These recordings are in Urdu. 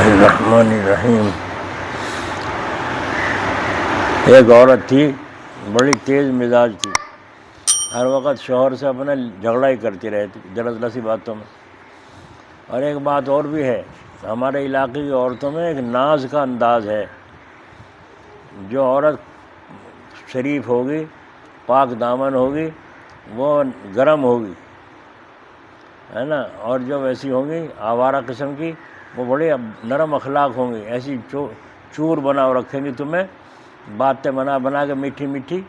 اللہ الرحمن الرحیم۔ ایک عورت تھی، بڑی تیز مزاج تھی، ہر وقت شوہر سے اپنا جھگڑا ہی کرتی رہتی دراصل سی باتوں میں۔ اور ایک بات اور بھی ہے، ہمارے علاقے کی عورتوں میں ایک ناز کا انداز ہے۔ جو عورت شریف ہوگی، پاک دامن ہوگی، وہ گرم ہوگی، ہے نا، اور جو ویسی ہوں گی آوارہ قسم کی، وہ بڑے نرم اخلاق ہوں گی، ایسی چور بنا رکھیں گی تمہیں، باتیں بنا کے میٹھی میٹھی،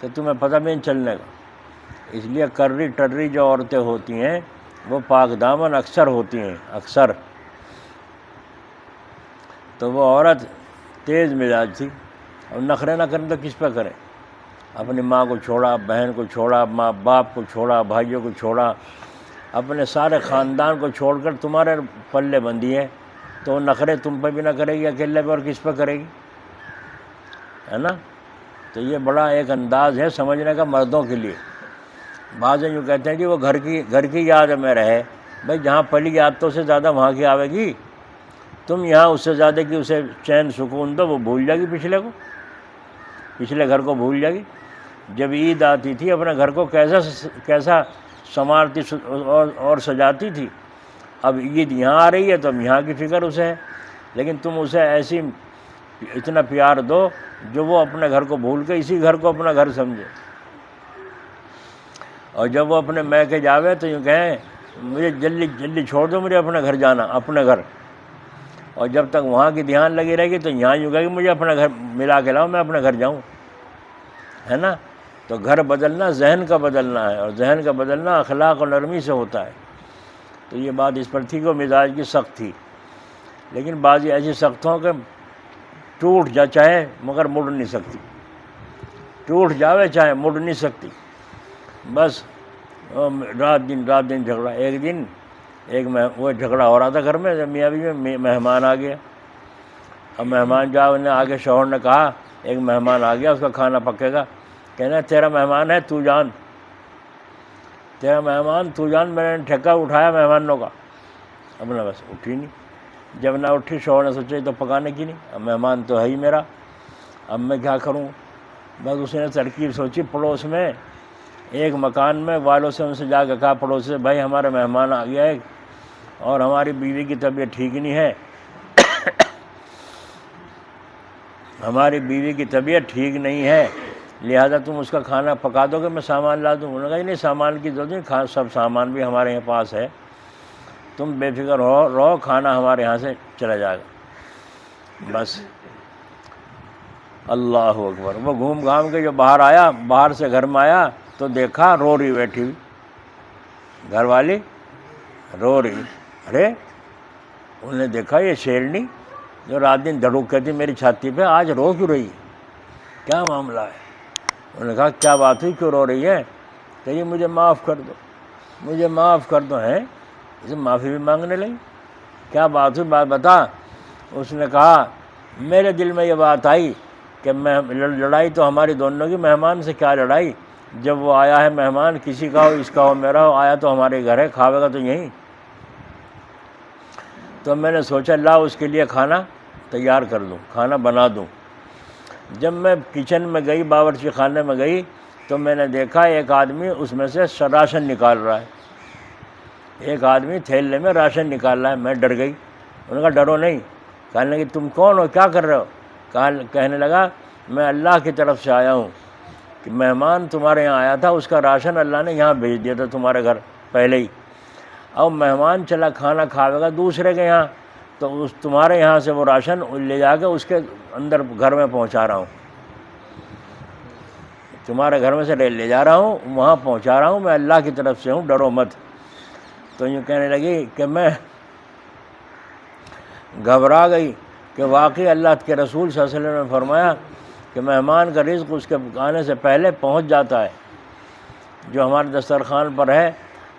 کہ تمہیں پتہ بھی نہیں چلنے کا۔ اس لیے کرری ٹرری جو عورتیں ہوتی ہیں وہ پاک دامن اکثر ہوتی ہیں، اکثر۔ تو وہ عورت تیز مزاج تھی، اور نخرے نہ کریں تو کس پہ کریں؟ اپنی ماں کو چھوڑا، بہن کو چھوڑا، ماں باپ کو چھوڑا، بھائیوں کو چھوڑا، اپنے سارے خاندان کو چھوڑ کر تمہارے پلے بندھی ہے، تو وہ نخرے تم پہ بھی نہ کرے گی اکیلے پہ، اور کس پہ کرے گی، ہے نا۔ تو یہ بڑا ایک انداز ہے سمجھنے کا مردوں کے لیے۔ بعض یوں کہتے ہیں کہ وہ گھر کی یاد میں رہے، بھائی جہاں پلی یاد تو اسے زیادہ وہاں کی آوے گی۔ تم یہاں اس سے زیادہ کہ اسے چین سکون دو، وہ بھول جائے گی پچھلے گھر کو بھول جائے گی۔ جب عید آتی تھی اپنے گھر کو کیسا سنوارتی اور سجاتی تھی، اب عید یہاں آ رہی ہے تو اب یہاں کی فکر اسے ہے، لیکن تم اسے ایسی اتنا پیار دو جو وہ اپنے گھر کو بھول کے اسی گھر کو اپنا گھر سمجھے۔ اور جب وہ اپنے میکے جاوے تو یوں کہیں مجھے جلدی چھوڑ دو، مجھے اپنے گھر جانا، اپنے گھر۔ اور جب تک وہاں کی دھیان لگی رہے گی تو یہاں یوں کہے کہ مجھے اپنے گھر ملا کے لاؤ، میں اپنے گھر جاؤں، ہے نا۔ تو گھر بدلنا ذہن کا بدلنا ہے، اور ذہن کا بدلنا اخلاق اور نرمی سے ہوتا ہے۔ تو یہ بات اس پر تھی کہ وہ مزاج کی سخت تھی، لیکن بعضی ایسی سخت ہوں کہ ٹوٹ جا چاہے مگر مڑ نہیں سکتی، ٹوٹ جاوے چاہے مڑ نہیں سکتی، بس رات دن جھگڑا۔ ایک دن وہ جھگڑا ہو رہا تھا گھر میں، میاں بیوی میں مہمان آ گیا۔ اب مہمان جاؤ نے آگے شوہر نے کہا ایک مہمان آ گیا، اس کا کھانا پکے گا، کہنا تیرا مہمان ہے تو جان، تیرا مہمان تو جان، میں نے ٹھیکہ اٹھایا مہمانوں کا، اب نہ بس اٹھی نہیں۔ جب نہ اٹھی شوہر نے سوچا تو پکانے کی نہیں، اب مہمان تو ہے ہی میرا، اب میں کیا کروں؟ بس اس نے ترکیب سوچی، پڑوس میں ایک مکان میں والوں سے ان سے جا کے کہا پڑوس سے، بھائی ہمارے مہمان آ گیا ہے اور ہماری بیوی کی طبیعت ٹھیک نہیں ہے، ہماری بیوی کی طبیعت ٹھیک نہیں ہے، لہذا تم اس کا کھانا پکا دو گے، میں سامان لا دوں۔ انہوں نے کہا نہیں، سامان کی ضرورت نہیں، سب سامان بھی ہمارے یہاں پاس ہے، تم بے فکر رہو، کھانا ہمارے یہاں سے چلا جائے گا۔ بس اللہ اکبر۔ وہ گھوم گھام کے جو باہر سے گھر میں آیا تو دیکھا رو رہی بیٹھی ہوئی، گھر والی رو رہی۔ ارے انہوں نے دیکھا یہ شیرنی جو رات دن دھڑک تھی میری چھاتی پہ، آج رو کیوں رہی ہے، کیا معاملہ ہے؟ انہوں نے کہا کیا بات ہوئی، کیوں رو رہی ہے؟ کہ مجھے معاف کر دو، مجھے معاف کر دو۔ ہیں اسے معافی بھی مانگنے لگی، کیا بات ہوئی، بات بتا۔ اس نے کہا میرے دل میں یہ بات آئی کہ لڑائی تو ہماری دونوں کی، مہمان سے کیا لڑائی، جب وہ آیا ہے مہمان، کسی کا ہو، اس کا ہو، میرا ہو، آیا تو ہمارے گھر ہے، کھاوے گا تو یہیں۔ تو میں نے سوچا لا اس کے لیے کھانا تیار کر دوں، کھانا بنا دوں۔ جب میں کچن میں گئی، باورچی خانے میں گئی، تو میں نے دیکھا ایک آدمی اس میں سے راشن نکال رہا ہے، ایک آدمی تھیلے میں راشن نکال رہا ہے۔ میں ڈر گئی۔ انہوں نے کہا ڈرو نہیں۔ کہنے لگی تم کون ہو، کیا کر رہے ہو؟ کہنے لگا میں اللہ کی طرف سے آیا ہوں، کہ مہمان تمہارے یہاں آیا تھا، اس کا راشن اللہ نے یہاں بھیج دیا تھا تمہارے گھر پہلے ہی، اب مہمان چلا کھانا کھاوے گا دوسرے کے یہاں، تو تمہارے یہاں سے وہ راشن لے جا کے اس کے اندر گھر میں پہنچا رہا ہوں، تمہارے گھر میں سے لے جا رہا ہوں، وہاں پہنچا رہا ہوں، میں اللہ کی طرف سے ہوں، ڈرو مت۔ تو یوں کہنے لگی کہ میں گھبرا گئی کہ واقعی اللہ کے رسول صلی اللہ علیہ وسلم نے فرمایا کہ مہمان کا رزق اس کے آنے سے پہلے پہنچ جاتا ہے۔ جو ہمارے دسترخوان پر ہے،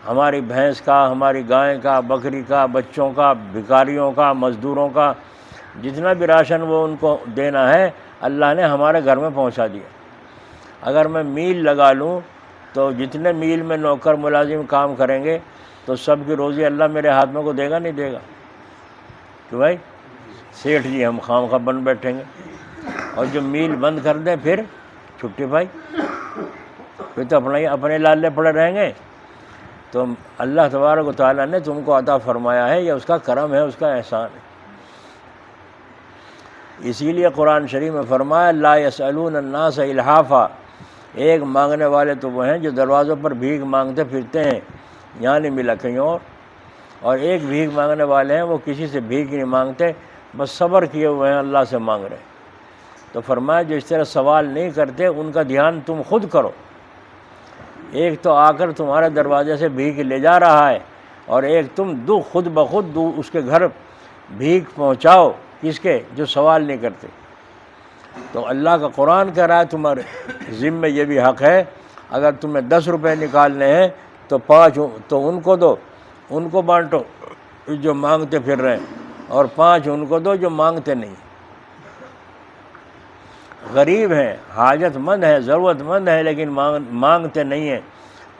ہماری بھینس کا، ہماری گائے کا، بکری کا، بچوں کا، بھکاریوں کا، مزدوروں کا، جتنا بھی راشن وہ ان کو دینا ہے، اللہ نے ہمارے گھر میں پہنچا دیا۔ اگر میں میل لگا لوں تو جتنے میل میں نوکر ملازم کام کریں گے تو سب کی روزی اللہ میرے ہاتھ میں کو دے گا نہیں دے گا؟ کہ بھائی سیٹھ جی ہم خواہ بن بیٹھیں گے، اور جو میل بند کر دیں پھر چھٹی بھائی، پھر تو اپنے لالے پڑے رہیں گے۔ تو اللہ تبارک و تعالیٰ نے تم کو عطا فرمایا ہے، یہ اس کا کرم ہے، اس کا احسان ہے۔ اسی لیے قرآن شریف میں فرمایا لا یسألون الناس الحافا، ایک مانگنے والے تو وہ ہیں جو دروازوں پر بھیک مانگتے پھرتے ہیں، یہاں نہیں ملا کہیں اور ایک بھیک مانگنے والے ہیں وہ کسی سے بھیک نہیں مانگتے، بس صبر کیے ہوئے ہیں، اللہ سے مانگ رہے ہیں۔ تو فرمایا جو اس طرح سوال نہیں کرتے ان کا دھیان تم خود کرو۔ ایک تو آ کر تمہارے دروازے سے بھیک لے جا رہا ہے، اور ایک تم خود بخود اس کے گھر بھیک پہنچاؤ، کس کے؟ جو سوال نہیں کرتے۔ تو اللہ کا قرآن کہہ رہا ہے تمہارے ذمہ یہ بھی حق ہے، اگر تمہیں 10 روپے نکالنے ہیں تو 5 تو ان کو دو، ان کو بانٹو جو مانگتے پھر رہے ہیں، اور 5 ان کو دو جو مانگتے نہیں، غریب ہیں، حاجت مند ہیں، ضرورت مند ہیں، لیکن مانگتے نہیں ہیں،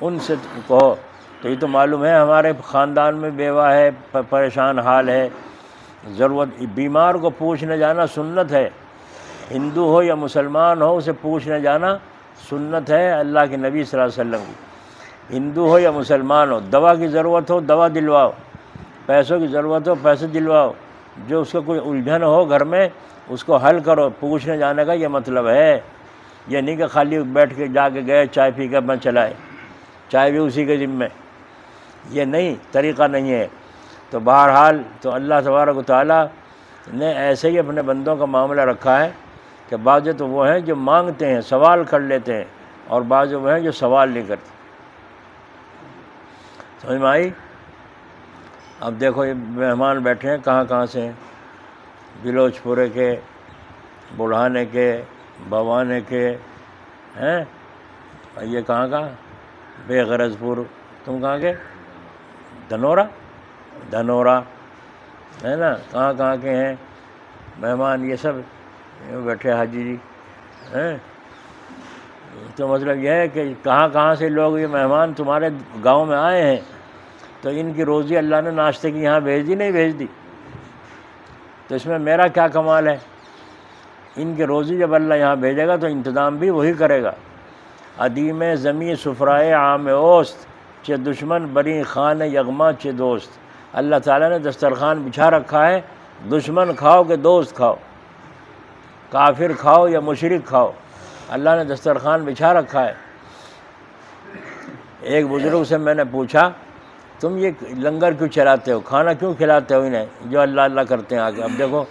ان سے کہو۔ تو یہ تو معلوم ہے ہمارے خاندان میں بیوہ ہے، پریشان حال ہے، ضرورت، بیمار کو پوچھنے جانا سنت ہے، ہندو ہو یا مسلمان ہو اسے پوچھنے جانا سنت ہے اللہ کے نبی صلی اللہ علیہ وسلم کی۔ ہندو ہو یا مسلمان ہو، دوا کی ضرورت ہو دوا دلواؤ، پیسوں کی ضرورت ہو پیسے دلواؤ، جو اس کو کوئی الجھن ہو گھر میں اس کو حل کرو۔ پوچھنے جانے کا یہ مطلب ہے، یہ نہیں کہ خالی بیٹھ کے جا کے گئے چائے پی کے اپنا چلائے، چائے بھی اسی کے ذمے، یہ نہیں، طریقہ نہیں ہے۔ تو بہرحال تو اللہ تبارک و تعالیٰ نے ایسے ہی اپنے بندوں کا معاملہ رکھا ہے کہ بعض تو وہ ہیں جو مانگتے ہیں، سوال کر لیتے ہیں، اور بعض وہ ہیں جو سوال نہیں کرتے۔ سمجھ میں آئی؟ اب دیکھو یہ مہمان بیٹھے ہیں کہاں سے ہیں، بلوچ پورے کے، بڑھانے کے، بوانے کے ہیں، یہ کہاں کا؟ بے غرض پور، تم کہاں کے؟ دھنورا ہے نا، کہاں کے ہیں مہمان، یہ سب بیٹھے حاجی جی ہیں۔ تو مطلب یہ ہے کہ کہاں سے لوگ یہ مہمان تمہارے گاؤں میں آئے ہیں، تو ان کی روزی اللہ نے ناشتے کی یہاں بھیج دی، نہیں بھیج دی، تو اس میں میرا کیا کمال ہے؟ ان کی روزی جب اللہ یہاں بھیجے گا تو انتظام بھی وہی کرے گا۔ ادیم زمیں سفرائے عام اوست، چہ دشمن بری خان یغما چہ دوست۔ اللہ تعالیٰ نے دسترخوان بچھا رکھا ہے، دشمن کھاؤ کہ دوست کھاؤ، کافر کھاؤ یا مشرک کھاؤ، اللہ نے دسترخوان بچھا رکھا ہے۔ ایک بزرگ سے میں نے پوچھا تم یہ لنگر کیوں چلاتے ہو، کھانا کیوں کھلاتے ہو انہیں جو اللہ اللہ کرتے ہیں آگے؟ اب دیکھو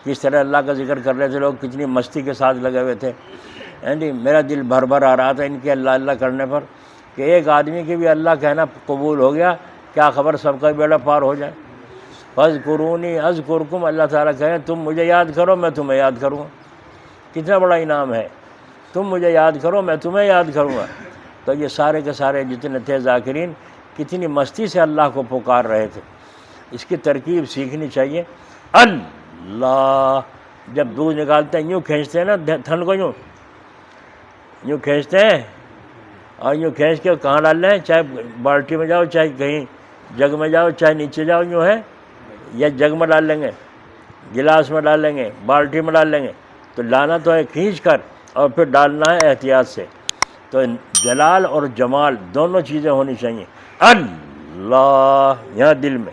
کس طرح اللہ کا ذکر کر رہے تھے لوگ، کتنی مستی کے ساتھ لگے ہوئے تھے، جی میرا دل بھر آ رہا تھا ان کے اللہ اللہ کرنے پر، کہ ایک آدمی کے بھی اللہ کہنا قبول ہو گیا، کیا خبر سب کا بیڑا پار ہو جائے۔ فاذکرونی اذکرکم، اللہ تعالیٰ کہیں تم مجھے یاد کرو میں تمہیں یاد کروں گا، کتنا بڑا انعام ہے، تم مجھے یاد کرو میں تمہیں یاد کروں گا۔ تو یہ سارے کے سارے جتنے تھے ذاکرین کتنی مستی سے اللہ کو پکار رہے تھے، اس کی ترکیب سیکھنی چاہیے۔ اللہ جب دودھ نکالتے ہیں یوں کھینچتے ہیں نا تھن کو، یوں کھینچتے ہیں، اور یوں کھینچ کے کہاں ڈالنا ہے؟ چاہے بالٹی میں جاؤ، چاہے کہیں جگ میں جاؤ، چاہے نیچے جاؤ، یوں ہے، یا جگ میں ڈال لیں گے، گلاس میں ڈال لیں گے، بالٹی میں ڈال لیں گے، تو لانا تو ہے کھینچ کر، اور پھر ڈالنا ہے احتیاط سے۔ تو جلال اور جمال دونوں چیزیں ہونی چاہیے۔ اللہ یہاں دل میں،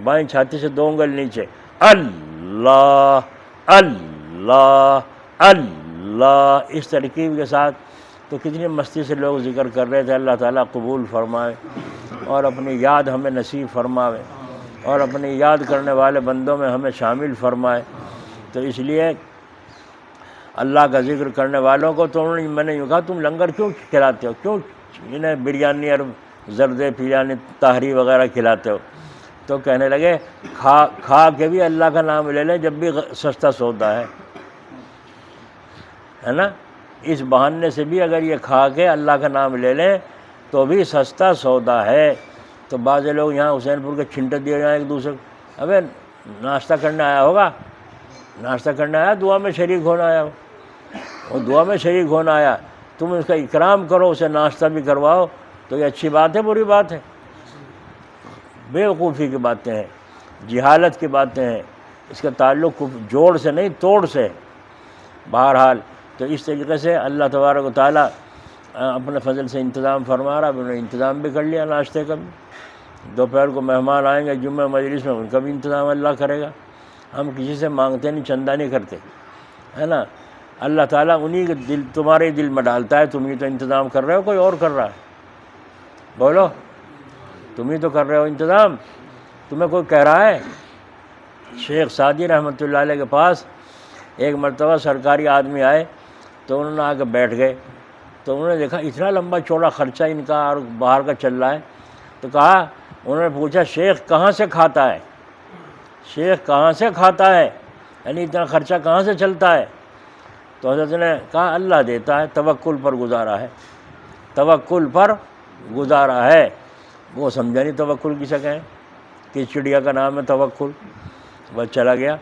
بائیں چھاتی سے 2 انگل نیچے، اللہ اللہ اللہ، اس ترکیب کے ساتھ تو کتنی مستی سے لوگ ذکر کر رہے تھے۔ اللہ تعالیٰ قبول فرمائے اور اپنی یاد ہمیں نصیب فرماوے، اور اپنی یاد کرنے والے بندوں میں ہمیں شامل فرمائے۔ تو اس لیے اللہ کا ذکر کرنے والوں کو تو میں نے یوں کہا تم لنگر کیوں کھلاتے ہو، کیوں انہیں بریانی اور زردے پیانی تاہری وغیرہ کھلاتے ہو؟ تو کہنے لگے کھا کے بھی اللہ کا نام لے لیں جب بھی سستا سودا ہے نا، اس بہانے سے بھی اگر یہ کھا کے اللہ کا نام لے لیں تو بھی سستا سودا ہے۔ تو بعض لوگ یہاں حسین پور کے چھنٹے دیے جائیں ایک دوسرے کو، ابے ناشتہ کرنے آیا ہوگا، ناشتہ کرنے آیا، دعا میں شریک ہونا آیا، وہ دعا میں شریک ہونا آیا، تم اس کا اکرام کرو، اسے ناشتہ بھی کرواؤ، تو یہ اچھی بات ہے بری بات ہے؟ بے وقوفی کی باتیں ہیں، جہالت کی باتیں ہیں، اس کا تعلق جوڑ سے نہیں توڑ سے. بہرحال تو اس طریقے سے اللہ تبارک و تعالیٰ اپنے فضل سے انتظام فرما رہا. انہوں نے انتظام بھی کر لیا ناشتے کا بھی. دوپہر کو مہمان آئیں گے جمعہ مجلس میں، ان کا بھی انتظام اللہ کرے گا. ہم کسی سے مانگتے نہیں، چندہ نہیں کرتے، ہے نا. اللہ تعالیٰ انہی کے دل، تمہارے دل میں ڈالتا ہے. تم ہی تو انتظام کر رہے ہو، کوئی اور کر رہا ہے؟ بولو، تم ہی تو کر رہے ہو انتظام، تمہیں کوئی کہہ رہا ہے؟ شیخ سعدی رحمۃ اللہ علیہ کے پاس ایک مرتبہ سرکاری آدمی آئے تو انہوں نے آ کے بیٹھ گئے. تو انہوں نے دیکھا اتنا لمبا چوڑا خرچہ ان کا اور باہر کا چل رہا ہے. تو کہا، انہوں نے پوچھا شیخ کہاں سے کھاتا ہے؟ شیخ کہاں سے کھاتا ہے؟ یعنی اتنا خرچہ کہاں سے چلتا ہے؟ تو حضرت نے کہا اللہ دیتا ہے، توکل پر گزارا ہے، توکل پر گزارا ہے. وہ سمجھا نہیں توکل کسے کہیں، کس چڑیا کا نام ہے توکل. وہ چلا گیا.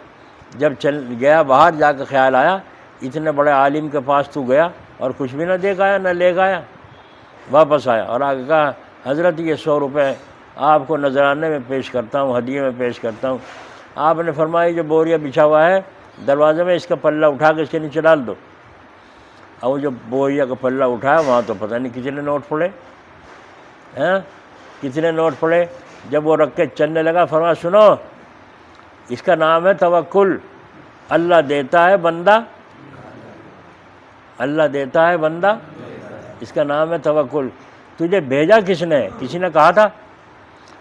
جب چل گیا باہر جا کے خیال آیا اتنے بڑے عالم کے پاس تو گیا اور کچھ بھی نہ دے کے آیا نہ لے کے آیا. واپس آیا اور آگے کہا حضرت یہ 100 روپے آپ کو نذرانے میں پیش کرتا ہوں، ہدیے میں پیش کرتا ہوں. آپ نے فرمایا جو بوریا بچھا ہوا ہے دروازے میں اس کا پلہ اٹھا کے اس کے نیچے ڈال دو. اور وہ جو بوریا کا پلہ اٹھایا وہاں تو پتہ نہیں کتنے نوٹ پڑے، کتنے نوٹ پڑے. جب وہ رکھ کے چلنے لگا فرمایا سنو، اس کا نام ہے توکل. اللہ دیتا ہے بندہ، اللہ دیتا ہے بندہ، اس کا نام ہے توکل. تجھے بھیجا کس نے؟ کسی نے کہا تھا؟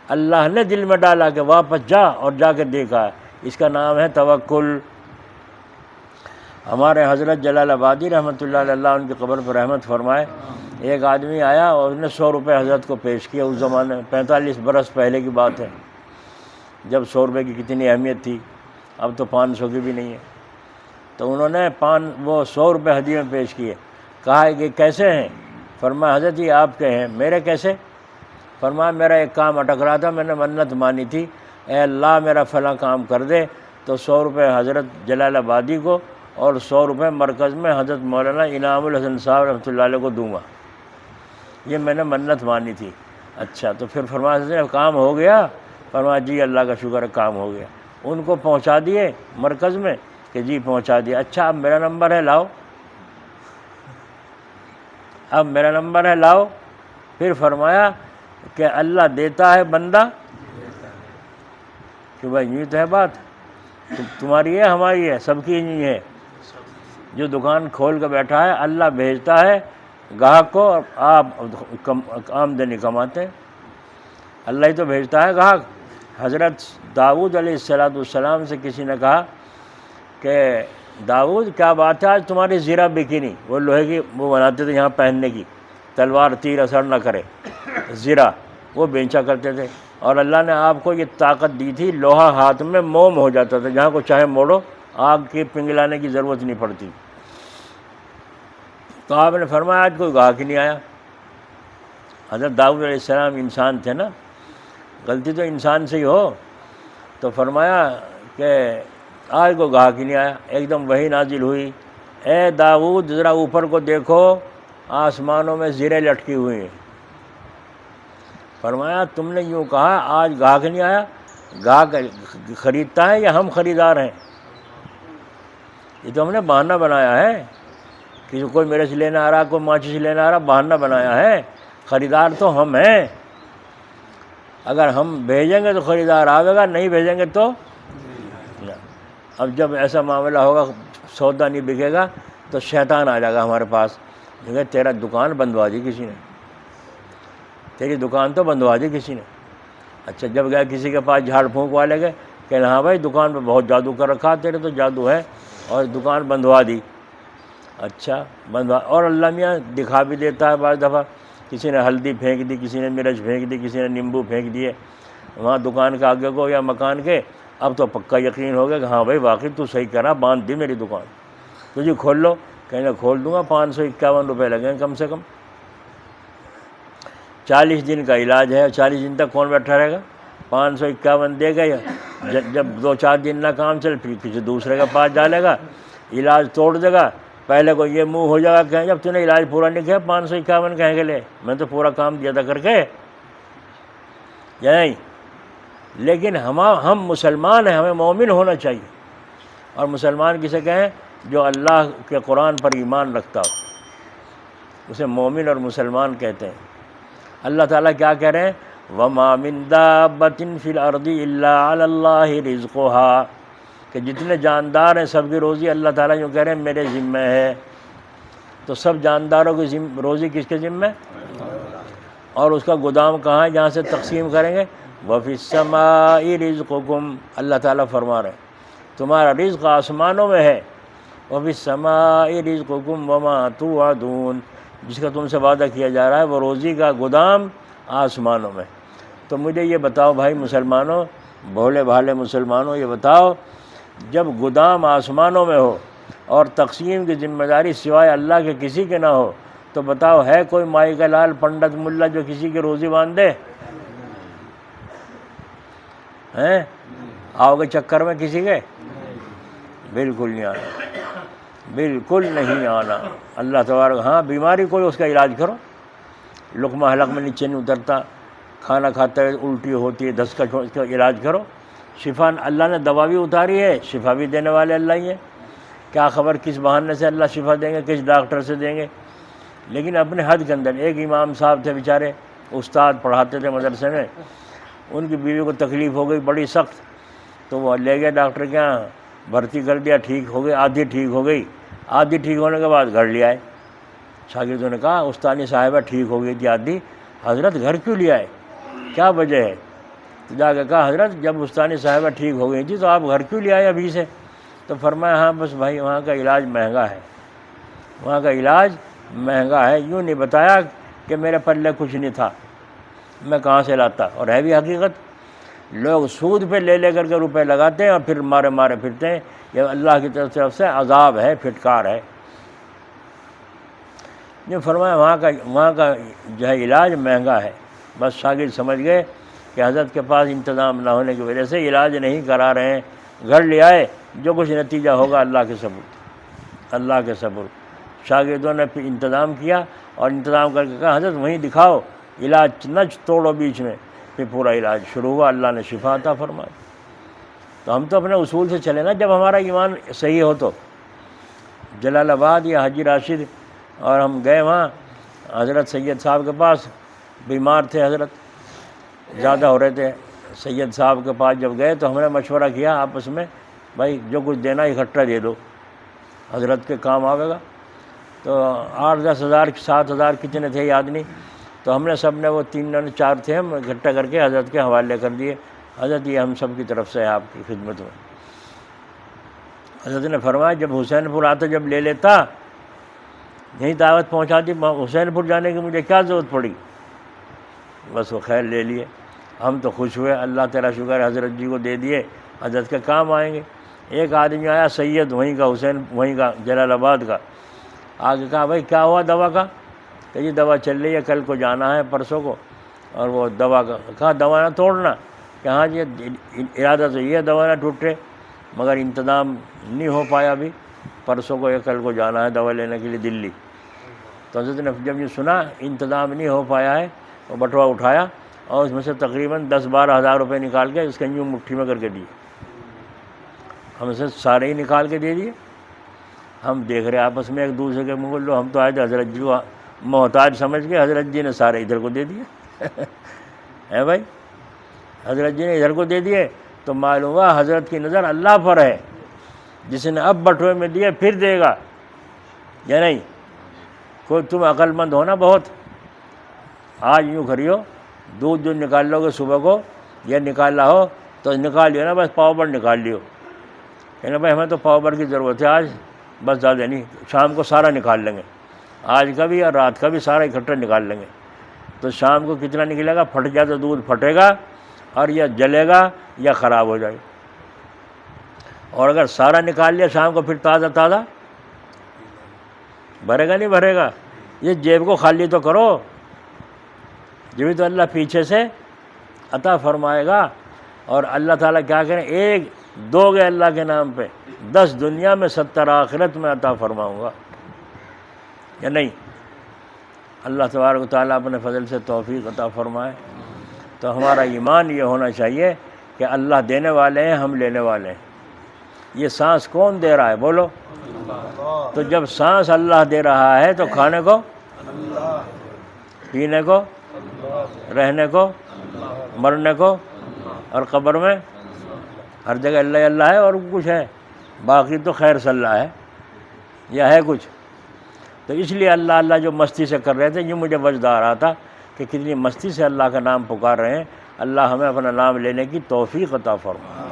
اللہ نے دل میں ڈالا کہ واپس جا اور جا کے دیکھا. اس کا نام ہے توکل. ہمارے حضرت جلال آبادی رحمۃ اللہ علیہ ان کی قبر پر رحمت فرمائے، ایک آدمی آیا اور اس نے 100 روپے حضرت کو پیش کیا. اس زمانے میں 45 برس پہلے کی بات ہے، جب 100 روپے کی کتنی اہمیت تھی. اب تو 500 کی بھی نہیں ہے. تو انہوں نے وہ 100 روپے ہدیے میں پیش کیے. کہا کہ کیسے ہیں؟ فرمایا حضرت یہ آپ کے ہیں. میرے کیسے؟ فرمایا میرا ایک کام اٹک رہا تھا، میں نے منت مانی تھی اے اللہ میرا فلاں کام کر دے. تو 100 روپے حضرت جلال آبادی کو اور 100 روپے مرکز میں حضرت مولانا انعام الحسن صاحب رحمۃ اللہ علیہ کو دوں گا، یہ میں نے منت مانی تھی. اچھا تو پھر فرمایا حضرت کام ہو گیا؟ فرمایا جی اللہ کا شکر ہے کام ہو گیا. ان کو پہنچا دیے مرکز میں کہ جی پہنچا دیا. اچھا اب میرا نمبر ہے لاؤ، اب میرا نمبر ہے لاؤ. پھر فرمایا کہ اللہ دیتا ہے بندہ، کہ بھائی یہ تو ہے بات، تمہاری ہے ہماری ہے سب کی نہیں ہے. جو دکان کھول کے بیٹھا ہے اللہ بھیجتا ہے گاہک کو اور آپ آمدنی کماتے ہیں. اللہ ہی تو بھیجتا ہے گاہک. حضرت داؤد علیہ السلام سے کسی نے کہا کہ داؤد کیا بات ہے آج تمہاری زیرہ بکی نہیں؟ وہ لوہے کی وہ بناتے تھے یہاں پہننے کی، تلوار تیر اثر نہ کرے، زیرہ وہ بیچا کرتے تھے. اور اللہ نے آپ کو یہ طاقت دی تھی، لوہا ہاتھ میں موم ہو جاتا تھا، جہاں کو چاہے موڑو، آگ کی پنگلانے کی ضرورت نہیں پڑتی. تو آپ نے فرمایا آج کوئی گاہک ہی نہیں آیا. حضرت داؤد علیہ السلام انسان تھے نا، غلطی تو انسان سے ہی ہو. تو فرمایا کہ آج کوئی گاہک ہی نہیں آیا. ایک دم وحی نازل ہوئی، اے داؤد ذرا اوپر کو دیکھو، آسمانوں میں زریں لٹکی ہوئی ہیں. فرمایا تم نے یوں کہا آج گاہک نہیں آیا. گاہک خریدتا ہے یا ہم خریدار ہیں؟ یہ تو ہم نے بہانہ بنایا ہے کہ کوئی میرے سے لینا آ رہا، کوئی ماچی سے لینا آ رہا، بہانہ بنایا ہے. خریدار تو ہم ہیں. اگر ہم بھیجیں گے تو خریدار آئے گا، نہیں بھیجیں گے تو. اب جب ایسا معاملہ ہوگا سودا نہیں بکے گا تو شیطان آ جائے گا ہمارے پاس، کہ تیرا دکان بندوا دی کسی نے، تیری دکان تو بندوا دی کسی نے. اچھا جب گیا کسی کے پاس جھاڑ پھونک والے گئے کہ ہاں بھائی دکان پہ بہت جادو کر رکھا، تیرے تو جادو ہے اور دکان بندوا دی. اچھا بندوا، اور اللہ میاں دکھا بھی دیتا ہے بعض دفعہ. کسی نے ہلدی پھینک دی، کسی نے مرچ پھینک دی، کسی نے نیمبو پھینک دیے وہاں دکان کے آگے کو یا مکان کے. اب تو پکا یقین ہو گیا کہ ہاں بھائی واقعی تو صحیح کرا، باندھ دی میری دکان، تجھے کھول لو. کہیں کھول دوں گا، 551 روپے لگیں کم سے کم. 40 دن کا علاج ہے، 40 دن تک کون بیٹھا رہے گا؟ 551 دے گا، جب 2-4 دن نہ کام چل پھر کسی دوسرے کے پاس ڈالے گا، علاج توڑ دے گا. پہلے کو یہ منہ ہو جائے گا کہ جب تو نے علاج پورا نہیں کیا 551 کہیں گے لے، میں تو پورا کام دیا تھا کر کے، یا نہیں؟ لیکن ہم مسلمان ہیں، ہمیں مومن ہونا چاہیے. اور مسلمان کسے کہیں؟ جو اللہ کے قرآن پر ایمان رکھتا ہو، اسے مومن اور مسلمان کہتے ہیں۔ اللہ تعالیٰ کیا کہہ رہے ہیں؟ وَمَا مِن دَابَّةٍ فِي الْأَرْضِ إِلَّا عَلَى اللَّهِ رِزْقُهَا، کہ جتنے جاندار ہیں سب کی روزی اللہ تعالیٰ یوں کہہ رہے ہیں میرے ذمہ ہے۔ تو سب جانداروں کی روزی کس کے ذمہ ہے؟ اور اس کا گودام کہاں ہے جہاں سے تقسیم کریں گے؟ وَفِي السَّمَاءِ رِزْقُكُمْ، اللہ تعالیٰ فرما رہے ہیں تمہارا رزق آسمانوں میں ہے۔ وَفِي السَّمَاءِ رِزْقُكُمْ وَمَا تُوعَدُونَ، جس کا تم سے وعدہ کیا جا رہا ہے وہ روزی کا گودام آسمانوں میں۔ تو مجھے یہ بتاؤ بھائی مسلمانوں، بھولے بھالے مسلمانوں، یہ بتاؤ جب گودام آسمانوں میں ہو اور تقسیم کی ذمہ داری سوائے اللہ کے کسی کے نہ ہو، تو بتاؤ ہے کوئی مائی کا لال پنڈت ملا جو کسی کی روزی باندھ دے؟ ہیں؟ آؤ گے چکر میں کسی کے؟ بالکل نہیں آنا، بالکل نہیں آنا۔ اللہ تبارک، ہاں بیماری کوئی اس کا علاج کرو، لقمہ حلق میں نیچے نہیں اترتا، کھانا کھاتے ہوئے الٹی ہوتی ہے، دھسکش، اس کا علاج کرو۔ شفا اللہ نے دوا بھی اتاری ہے، شفا بھی دینے والے اللہ ہی ہیں۔ کیا خبر کس بہانے سے اللہ شفا دیں گے، کس ڈاکٹر سے دیں گے، لیکن اپنے حد کے اندر۔ ایک امام صاحب تھے بیچارے، استاد پڑھاتے تھے مدرسے میں، ان کی بیوی کو تکلیف ہو گئی بڑی سخت، تو وہ لے گئے ڈاکٹر کے یہاں، بھرتی کر دیا، ٹھیک ہو گئی، آدھی ٹھیک ہو گئی، آدھی ٹھیک ہونے کے بعد گھر لے آئے۔ شاگردوں نے کہا استانی صاحبہ ٹھیک ہو گئی تھی آدھی، حضرت گھر کیوں لے آئے، کیا وجہ ہے؟ تو جا کے کہا حضرت جب استانی صاحبہ ٹھیک ہو گئی تھی تو آپ گھر کیوں لے آئے ابھی سے؟ تو فرمایا ہاں بس بھائی وہاں کا علاج مہنگا ہے، وہاں کا علاج مہنگا ہے۔ یوں نہیں بتایا کہ میرے پلے کچھ نہیں تھا، میں کہاں سے لاتا، اور ہے بھی حقیقت۔ لوگ سود پہ لے لے کر کے روپے لگاتے ہیں اور پھر مارے مارے پھرتے ہیں، یہ اللہ کی طرف سے عذاب ہے، پھٹکار ہے۔ یہ فرمایا وہاں کا جو ہے علاج مہنگا ہے۔ بس شاگرد سمجھ گئے کہ حضرت کے پاس انتظام نہ ہونے کی وجہ سے علاج نہیں کرا رہے ہیں، گھر لے آئے، جو کچھ نتیجہ ہوگا اللہ کے ثبوت، اللہ کے ثبوت۔ شاگردوں نے پھر انتظام کیا اور انتظام کر کے کہا حضرت وہیں دکھاؤ، علاج نہ توڑو بیچ میں۔ پھر پورا علاج شروع ہوا، اللہ نے شفا عطا فرمائی۔ تو ہم تو اپنے اصول سے چلے نا، جب ہمارا ایمان صحیح ہو تو۔ جلال آباد یا حاجی راشد، اور ہم گئے وہاں حضرت سید صاحب کے پاس، بیمار تھے حضرت، زیادہ ہو رہے تھے۔ سید صاحب کے پاس جب گئے تو ہم نے مشورہ کیا آپس میں، بھائی جو کچھ دینا اکٹھا دے دو، حضرت کے کام آئے گا۔ تو 8-10 ہزار 7 ہزار کتنے تھے یاد نہیں، تو ہم نے سب نے وہ 3 4 تھے، ہم اکٹھا کر کے حضرت کے حوالے کر دیے، حضرت یہ ہم سب کی طرف سے ہے آپ کی خدمت میں۔ حضرت نے فرمایا جب حسین پور آتا جب لے لیتا، یہیں دعوت پہنچاتی، حسین پور جانے کی مجھے کیا ضرورت پڑی، بس وہ خیر لے لیے۔ ہم تو خوش ہوئے، اللہ تعالیٰ شکر حضرت جی کو دے دیے، حضرت کے کام آئیں گے۔ ایک آدمی آیا سید وہیں کا، حسین وہیں کا، جلال آباد کا، آگے کہا بھائی کیا ہوا دوا کا؟ کہ یہ دوا چل رہی ہے، کل کو جانا ہے پرسوں کو، اور وہ دوا کا کہا دوا نہ توڑنا، کہ ہاں جی ارادہ تو یہ دوا نہ ٹوٹے، مگر انتظام نہیں ہو پایا ابھی، پرسوں کو یا کل کو جانا ہے دوا لینے کے لیے دلی۔ تو حضرت نے جب یہ سنا انتظام نہیں ہو پایا ہے، وہ بٹوا اٹھایا اور اس میں سے تقریباً 10-12 ہزار روپے نکال کے اس کے یوں مٹھی میں کر کے دیے، ہم سے سارے ہی نکال کے دے دیے۔ ہم دیکھ رہے آپس میں ایک دوسرے کے منہ لو، ہم تو آئے تھے حضرت جی کو محتاج سمجھ کے، حضرت جی نے سارے ادھر کو دے دیے ہے بھائی، حضرت جی نے ادھر کو دے دیے، تو معلوم ہوا حضرت کی نظر اللہ پر ہے، جس نے اب بٹوے میں دیے پھر دے گا یا نہیں؟ کوئی تم عقل مند ہو نا بہت، آج یوں کریو، دودھ جو نکال لو گے صبح کو، یا نکالا ہو تو نکال لیو نا، بس پاؤ بھر نکال لیو، کہنا بھائی ہمیں تو پاؤ بھر کی ضرورت ہے آج، بس زیادہ نہیں، شام کو سارا نکال لیں گے، آج کا بھی اور رات کا بھی سارا اکٹھا نکال لیں گے۔ تو شام کو کتنا نکلے گا؟ پھٹ جائے تو دودھ پھٹے گا اور یا جلے گا یا خراب ہو جائے گا، اور اگر سارا نکال لیا شام کو پھر تازہ تازہ بھرے گا نہیں بھرے گا؟ یہ جیب کو خالی تو کرو، جبھی تو اللہ پیچھے سے عطا فرمائے گا۔ اور اللہ تعالیٰ کیا کریں، ایک دو گے اللہ کے نام پہ، 10 دنیا میں 70 آخرت میں عطا فرماؤں گا، یا نہیں؟ اللہ تبارک و تعالیٰ اپنے فضل سے توفیق عطا فرمائے۔ تو ہمارا ایمان یہ ہونا چاہیے کہ اللہ دینے والے ہیں، ہم لینے والے ہیں، یہ سانس کون دے رہا ہے بولو؟ تو جب سانس اللہ دے رہا ہے تو کھانے کو، پینے کو، رہنے کو، مرنے کو، اور قبر میں ہر جگہ اللہ اللہ ہے اور کچھ ہے؟ باقی تو خیر صلی اللہ ہے یا ہے کچھ؟ تو اس لیے اللہ اللہ جو مستی سے کر رہے تھے، یہ مجھے وجد آ رہا تھا کہ کتنی مستی سے اللہ کا نام پکار رہے ہیں۔ اللہ ہمیں اپنا نام لینے کی توفیق عطا فرمائے۔